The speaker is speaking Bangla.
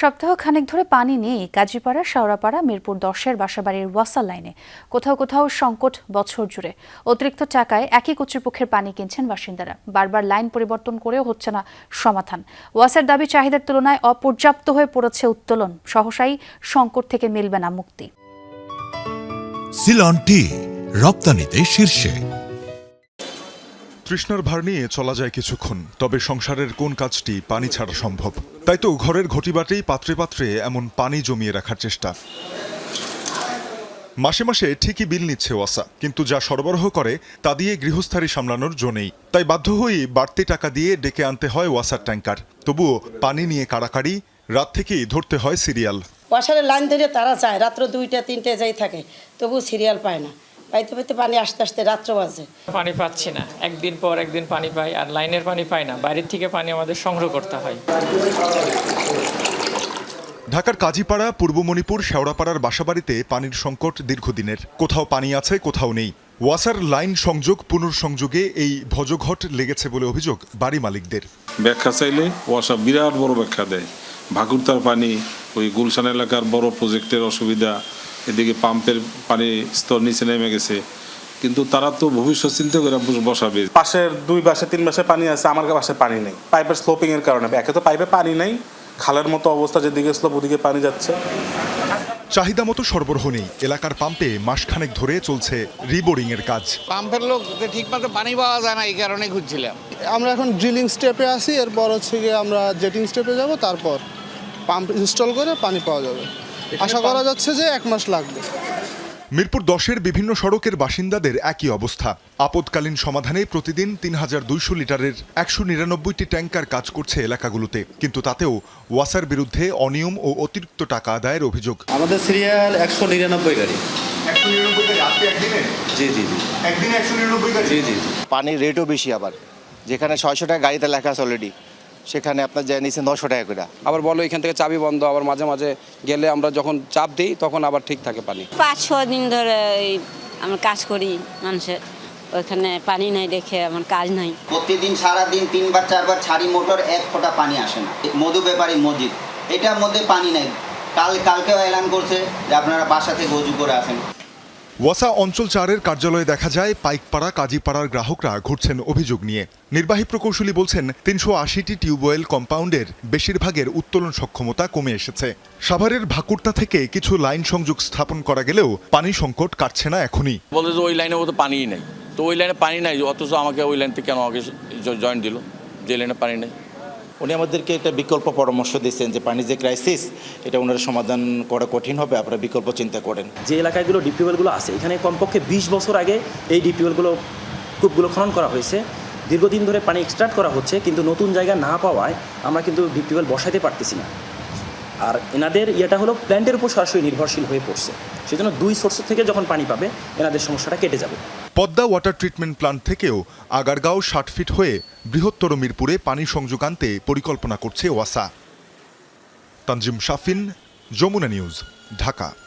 সপ্তাহ খানেক ধরে পানি নেই কাজীপাড়া, শেওড়াপাড়া, মিরপুর 10-এর বাসাবাড়ির ওয়াসা লাইনে। কোথাও কোথাও সংকট বছর জুড়ে। অতিরিক্ত টাকায় একই কর্তৃপক্ষের পানি কিনছেন বাসিন্দারা। বারবার লাইন পরিবর্তন করেও হচ্ছে না সমাধান। ওয়াসার দাবি চাহিদার তুলনায় অপর্যাপ্ত হয়ে পড়েছে উত্তোলন। সহসাই সংকট থেকে মিলবে না মুক্তি। সিলন টি রপ্তানিতে শীর্ষে। তৃষ্ণার ভার নিয়ে চলা যায় কিছুক্ষণ, তবে সংসারের কোন কাজটি পানি ছাড়া সম্ভব? তাই তো ঘরের ঘটিবাটেই পাত্রে পাত্রে এমন পানি জমিয়ে রাখার চেষ্টা। মাসে মাসে ঠিকই বিল নিচ্ছে ওয়াসা, কিন্তু যা সরবরাহ করে তা দিয়ে গৃহস্থালী সামলানোর জো নেই। তাই বাধ্য হয়েই বাড়তি টাকা দিয়ে ডেকে আনতে হয় ওয়াসার ট্যাঙ্কার। তবুও পানি নিয়ে কাড়াকাড়ি, রাত থেকেই ধরতে হয় সিরিয়াল। ওয়াসারের লাইন ধরে তারা চায়, রাত্র 2টা 3টে যাই থাকে, তবু সিরিয়াল পায় না। পাইতে পাইতে পানি আস্তে আস্তে রাত্র বাজে। পানি পাচ্ছি না, একদিন পর একদিন পানি পাই, আর লাইনের পানি পাই না, বাইরের থেকে পানি আমাদের সংগ্রহ করতে হয়। ঢাকার কাজীপাড়া, পূর্ব মণিপুর, শেওড়াপাড়ার বাসাবাড়িতে পানির সংকট দীর্ঘদিনের। কোথাও পানি আছে, কোথাও নেই। ওয়াসার লাইন সংযোগ পুনর্সংযোগে এই ভজঘট লেগেছে বলে অভিযোগ বাড়ি মালিকদের। ব্যাখ্যা চাইলে ওয়াসা বিরাট বড় ব্যাখ্যা দেয়। ভাকুরতার পানি, ওই গুলশান এলাকার বড় প্রজেক্টের অসুবিধা, এদিকে পাম্পের পানি স্তর নিচে নেমে গেছে, কিন্তু তারা তো ভবিষ্যৎ চিন্তা করে বসাবে। পাশের 2 মাসে 3 মাসে পানি আছে, আমার পাশে পানি নেই। পাইপের স্লোপিং এর কারণে একে তো পাইপে পানি নেই, খালের মতো অবস্থা, যেদিকে স্লোপ ওদিকে পানি যাচ্ছে। চাহিদা মতো সরবরাহ নেই। এলাকার পাম্পে মাসখানেক ধরে চলছে রিবোরিং এর কাজ। পাম্পের লোক ঠিকমতো পানি পাওয়া যায় না, এই কারণে খুঁজছিলাম। আমরা এখন ড্রিলিং স্টেপে আছি, এরপর হচ্ছে গিয়ে আমরা জেটিং স্টেপে যাব, তারপর পাম্প ইনস্টল করে পানি পাওয়া যাবে। আশা করা যাচ্ছে যে 1 মাস লাগবে। মিরপুর 10-এর বিভিন্ন সড়কের বাসিন্দাদের একই অবস্থা। আপদকালীন সমাধানে প্রতিদিন 3200 লিটারের 199টি ট্যাঙ্কার কাজ করছে এলাকাগুলোতে, কিন্তু তাতেও ওয়াসার বিরুদ্ধে অনিয়ম ও অতিরিক্ত টাকা আদায়ের অভিযোগ। আমাদের সিরিয়াল 199 গাড়ি। 199 গাড়ি আপনি একদিনে? জি জি জি, একদিনে 199 গাড়ি? জি জি জি। পানির রেটও বেশি, আবার যেখানে 600 টাকা গাড়িতে লেখা আছে অলরেডি, সেখানে আপনার যা নিচে 900 টাকা করে। আবার বলো এখান থেকে চাবি বন্ধ, আবার মাঝে মাঝে গেলে আমরা যখন চাপ দিই তখন আবার ঠিক থাকে পানি। 5-6 দিন ধরে আমরা কাজ করি, মানুষের ওইখানে পানি নাই দেখে আমার কাজ নাই। প্রতিদিন সারাদিন 3বার 4বার ছাড়ি মোটর, 1 ফোঁটা পানি আসে না। মধু ব্যাপারী মসজিদ, এটার মধ্যে পানি নাই। কালকেও এলান করছে যে আপনারা বাসা থেকে ওযু করে আসেন। ওয়াসা অঞ্চল 4-এর কার্যালয়ে দেখা যায় পাইকপাড়া, কাজীপাড়ার গ্রাহকরা ঘুরছেন অভিযোগ নিয়ে। নির্বাহী প্রকৌশলী বলছেন 380টি টিউবওয়েল কম্পাউন্ডের বেশিরভাগের উত্তোলন সক্ষমতা কমে এসেছে। সাভারের ভাকুরতা থেকে কিছু লাইন সংযোগ স্থাপন করা গেলেও পানি সংকট কাটছে না এখনই। বলে যে ওই লাইনে তো পানিই নেই, তো ওই লাইনে পানি নাই, অথচ আমাকে ওই লাইন থেকে কেন আগে জয়েন দিল যে লাইনে পানি নেই। উনি আমাদেরকে একটা বিকল্প পরামর্শ দিয়েছেন যে পানির যে ক্রাইসিস, এটা ওনারা সমাধান করা কঠিন হবে, আপনারা বিকল্প চিন্তা করেন। যে এলাকাগুলো ডিপটিউবওয়েলগুলো আছে, এখানে কমপক্ষে 20 বছর আগে এই ডিপটিউবওয়েলগুলো কূপগুলো খনন করা হয়েছে। দীর্ঘদিন ধরে পানি এক্সট্রাক্ট করা হচ্ছে, কিন্তু নতুন জায়গা না পাওয়ায় আমরা কিন্তু ডিপটিউবওয়েল বসাতে পারতেছি না। আর এনাদের ইয়েটা হলো প্ল্যান্টের উপর সরাসরি নির্ভরশীল হয়ে পড়ছে, সেজন্য 2 সোর্স থেকে যখন পানি পাবে এনাদের সমস্যাটা কেটে যাবে। পদ্মা ওয়াটার ট্রিটমেন্ট প্ল্যান্ট থেকেও আগারগাঁও 60 ফিট হয়ে বৃহত্তর মিরপুরে পানি সংযোগ আনতে পরিকল্পনা করছে ওয়াসা। তানজিম শাফিন, যমুনা নিউজ, ঢাকা।